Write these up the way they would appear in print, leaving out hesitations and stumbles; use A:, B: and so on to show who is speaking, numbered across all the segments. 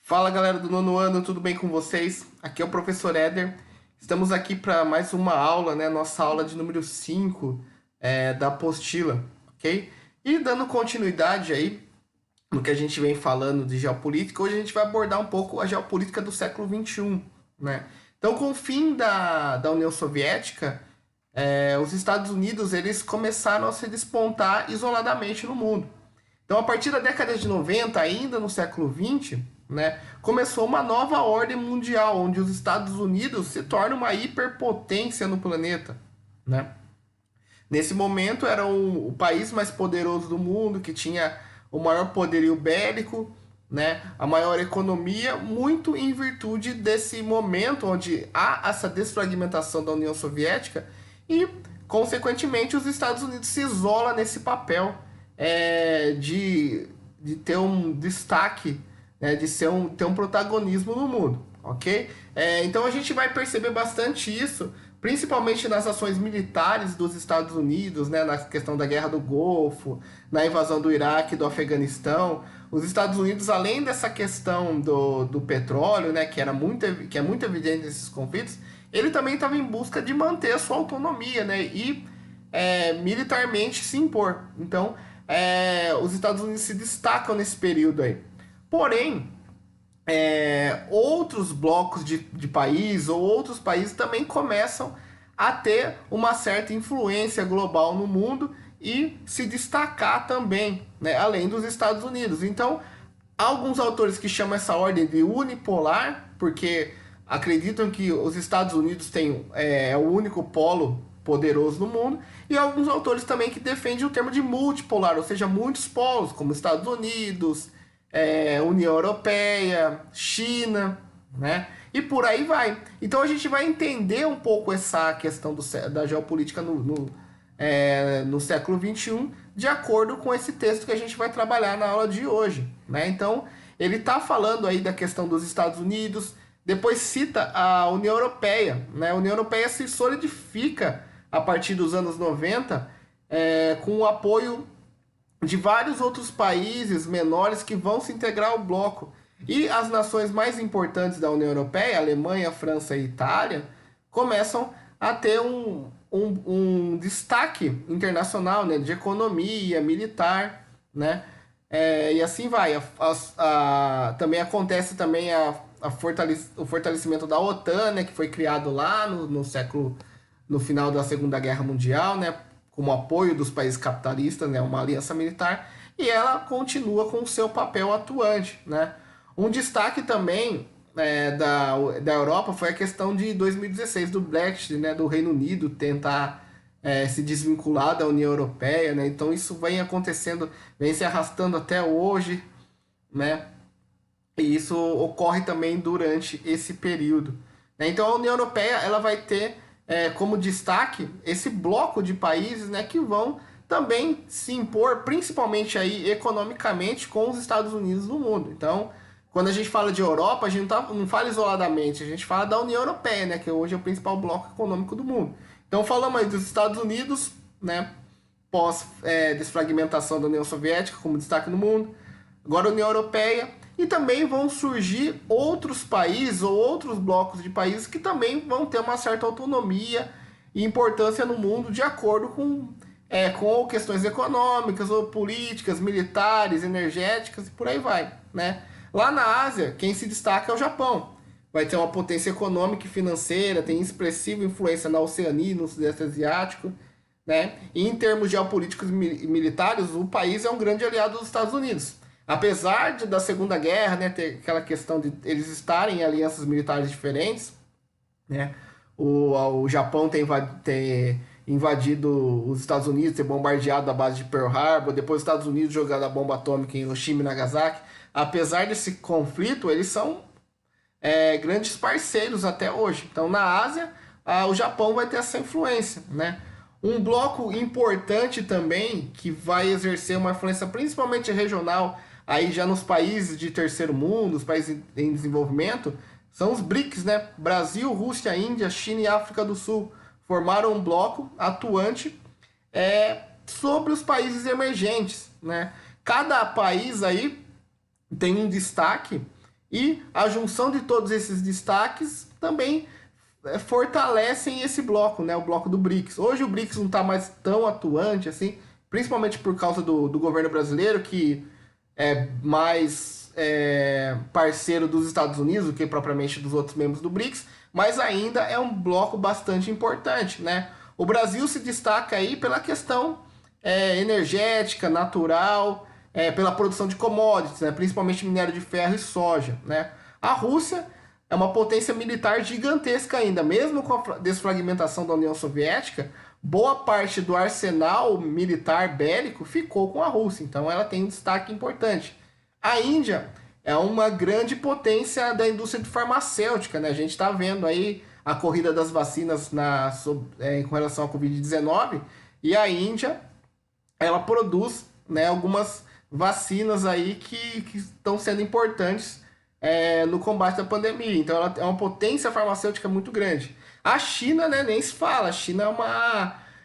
A: Fala galera do nono ano, tudo bem com vocês? Aqui é o professor Éder. Estamos aqui para mais uma aula, né? Nossa aula de número 5 da apostila, ok? E dando continuidade aí no que a gente vem falando de geopolítica, hoje a gente vai abordar um pouco a geopolítica do século XXI, né? Então, com o fim da União Soviética, os Estados Unidos eles começaram a se despontar isoladamente no mundo. Então, a partir da década de 90, ainda no século 20, né, começou uma nova ordem mundial, onde os Estados Unidos se tornam uma hiperpotência no planeta, né? Nesse momento, era o país mais poderoso do mundo, que tinha o maior poderio bélico, né, a maior economia, muito em virtude desse momento onde há essa desfragmentação da União Soviética e, consequentemente, os Estados Unidos se isolam nesse papel de ter um destaque, né, de ter um protagonismo no mundo, ok? Então a gente vai perceber bastante isso, principalmente nas ações militares dos Estados Unidos, né, na questão da Guerra do Golfo, na invasão do Iraque, do Afeganistão. Os Estados Unidos, além dessa questão do petróleo, né, que é muito evidente nesses conflitos, ele também estava em busca de manter a sua autonomia, né, e militarmente se impor. Então, os Estados Unidos se destacam nesse período aí. Porém, outros blocos de país ou outros países também começam a ter uma certa influência global no mundo e se destacar também, né, além dos Estados Unidos. Então, há alguns autores que chamam essa ordem de unipolar, porque acreditam que os Estados Unidos têm o único polo poderoso no mundo, e alguns autores também que defendem o termo de multipolar, ou seja, muitos polos, como Estados Unidos, União Europeia, China, né? E por aí vai. Então a gente vai entender um pouco essa questão da geopolítica no século XXI, de acordo com esse texto que a gente vai trabalhar na aula de hoje, né? Então, ele está falando aí da questão dos Estados Unidos, depois cita a União Europeia, né? A União Europeia se solidifica a partir dos anos 90, com o apoio de vários outros países menores que vão se integrar ao bloco. E as nações mais importantes da União Europeia, Alemanha, França e Itália, começam a ter um destaque internacional, né, de economia, militar, né? E assim vai. Também acontece também o fortalecimento da OTAN, né, que foi criado lá no final da Segunda Guerra Mundial, né, como apoio dos países capitalistas, né, uma aliança militar, e ela continua com o seu papel atuante, né. Um destaque também da Europa foi a questão de 2016 do Brexit, né, do Reino Unido tentar se desvincular da União Europeia, né. Então isso vem acontecendo, vem se arrastando até hoje, né, e isso ocorre também durante esse período, né. Então a União Europeia ela vai ter como destaque esse bloco de países, né, que vão também se impor, principalmente aí economicamente, com os Estados Unidos no mundo. Então, quando a gente fala de Europa, a gente não fala isoladamente, a gente fala da União Europeia, né, que hoje é o principal bloco econômico do mundo. Então, falamos aí dos Estados Unidos, né, pós desfragmentação da União Soviética, como destaque no mundo, agora a União Europeia, e também vão surgir outros países ou outros blocos de países que também vão ter uma certa autonomia e importância no mundo de acordo com questões econômicas ou políticas, militares, energéticas e por aí vai, né? Lá na Ásia, quem se destaca é o Japão. Vai ter uma potência econômica e financeira, tem expressiva influência na Oceania e no Sudeste Asiático, né? E em termos geopolíticos e militares, o país é um grande aliado dos Estados Unidos. Apesar da Segunda Guerra, né, ter aquela questão de eles estarem em alianças militares diferentes, né, o Japão ter invadido os Estados Unidos, ter bombardeado a base de Pearl Harbor, depois os Estados Unidos jogando a bomba atômica em Hiroshima e Nagasaki. Apesar desse conflito, eles são grandes parceiros até hoje. Então, na Ásia, o Japão vai ter essa influência, né? Um bloco importante também, que vai exercer uma influência principalmente regional, aí já nos países de terceiro mundo, os países em desenvolvimento, são os BRICS, né? Brasil, Rússia, Índia, China e África do Sul formaram um bloco atuante sobre os países emergentes, né? Cada país aí tem um destaque E a junção de todos esses destaques também fortalecem esse bloco, né? O bloco do BRICS. Hoje o BRICS não está mais tão atuante assim, principalmente por causa do governo brasileiro, que é mais parceiro dos Estados Unidos do que propriamente dos outros membros do BRICS, mas ainda é um bloco bastante importante, né? O Brasil se destaca aí pela questão energética, natural, pela produção de commodities, né? Principalmente minério de ferro e soja, né? A Rússia é uma potência militar gigantesca ainda, mesmo com a desfragmentação da União Soviética, boa parte do arsenal militar bélico ficou com a Rússia, então ela tem um destaque importante. A Índia é uma grande potência da indústria farmacêutica, né? A gente está vendo aí a corrida das vacinas com relação à Covid-19, e a Índia ela produz, né, algumas vacinas aí que estão sendo importantes no combate à pandemia. Então ela é uma potência farmacêutica muito grande. A China, né, nem se fala. A China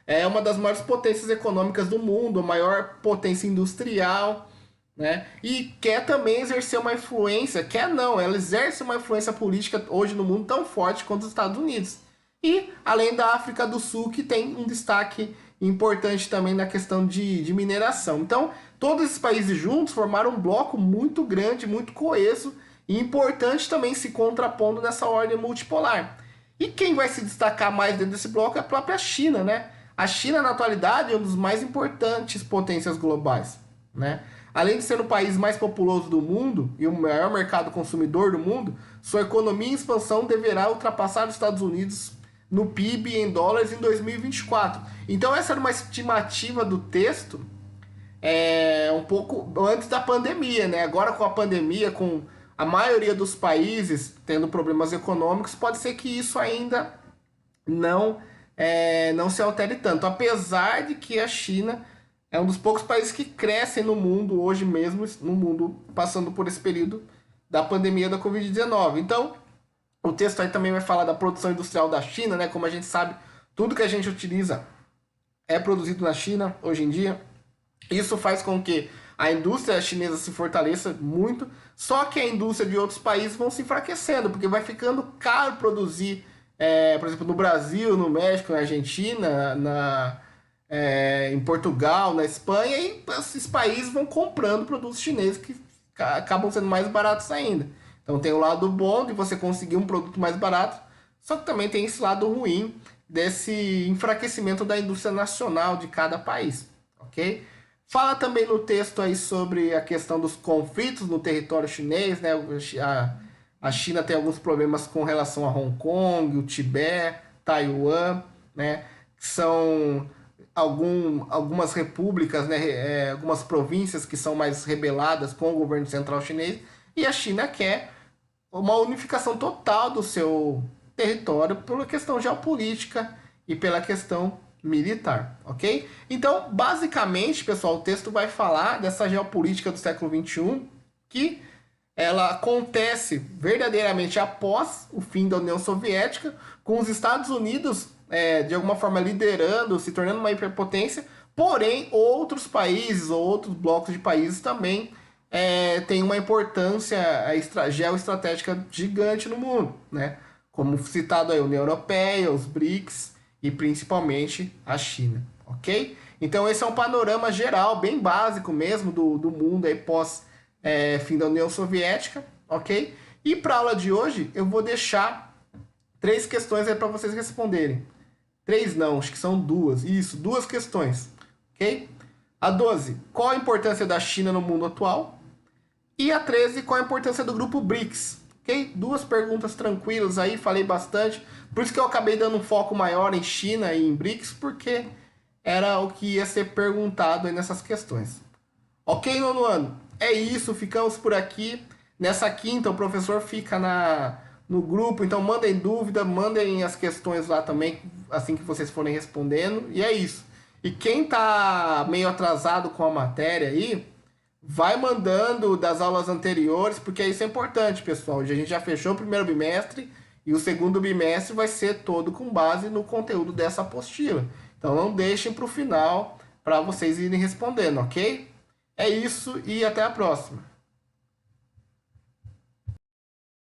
A: é uma das maiores potências econômicas do mundo, a maior potência industrial, né? E quer também exercer uma influência, quer não, ela exerce uma influência política hoje no mundo tão forte quanto os Estados Unidos. E além da África do Sul, que tem um destaque importante também na questão de mineração. Então, todos esses países juntos formaram um bloco muito grande, muito coeso e importante também se contrapondo nessa ordem multipolar. E quem vai se destacar mais dentro desse bloco é a própria China, né? A China, na atualidade, é um dos mais importantes potências globais, né? Além de ser o país mais populoso do mundo e o maior mercado consumidor do mundo, sua economia em expansão deverá ultrapassar os Estados Unidos no PIB em dólares em 2024. Então essa era uma estimativa do texto um pouco antes da pandemia, né? Agora com a pandemia, com a maioria dos países tendo problemas econômicos, pode ser que isso ainda não se altere tanto, apesar de que a China é um dos poucos países que crescem no mundo hoje mesmo, no mundo passando por esse período da pandemia da Covid-19. Então, o texto aí também vai falar da produção industrial da China, né? Como a gente sabe, tudo que a gente utiliza é produzido na China hoje em dia. Isso faz com que a indústria chinesa se fortaleça muito, só que a indústria de outros países vão se enfraquecendo, porque vai ficando caro produzir, por exemplo, no Brasil, no México, na Argentina, em Portugal, na Espanha, e esses países vão comprando produtos chineses que acabam sendo mais baratos ainda. Então tem o lado bom de você conseguir um produto mais barato, só que também tem esse lado ruim desse enfraquecimento da indústria nacional de cada país, ok? Fala também no texto aí sobre a questão dos conflitos no território chinês, né? A China tem alguns problemas com relação a Hong Kong, o Tibete, Taiwan, né? Que são algumas repúblicas, né? Algumas províncias que são mais rebeladas com o governo central chinês, e a China quer uma unificação total do seu território pela questão geopolítica e pela questão militar, ok? Então, basicamente, pessoal, o texto vai falar dessa geopolítica do século XXI, que ela acontece verdadeiramente após o fim da União Soviética, com os Estados Unidos, de alguma forma, liderando, se tornando uma hiperpotência, porém, outros países ou outros blocos de países também têm uma importância geoestratégica gigante no mundo, né? Como citado aí, a União Europeia, os BRICS e principalmente a China, ok? Então esse é um panorama geral, bem básico mesmo do mundo aí pós fim da União Soviética, ok? E para a aula de hoje eu vou deixar 3 questões aí para vocês responderem. 3 não, acho que são 2. Isso, 2 questões, ok? A 12, qual a importância da China no mundo atual? E a 13, qual a importância do grupo BRICS? Ok? 2 perguntas tranquilas aí, falei bastante. Por isso que eu acabei dando um foco maior em China e em BRICS, porque era o que ia ser perguntado aí nessas questões. Ok, nono ano? É isso, ficamos por aqui. Nessa quinta, o professor fica no grupo, então mandem dúvida, mandem as questões lá também, assim que vocês forem respondendo. E é isso. E quem tá meio atrasado com a matéria aí, vai mandando das aulas anteriores, porque isso é importante, pessoal. Hoje a gente já fechou o primeiro bimestre e o segundo bimestre vai ser todo com base no conteúdo dessa apostila. Então não deixem para o final para vocês irem respondendo, ok? É isso e até a próxima.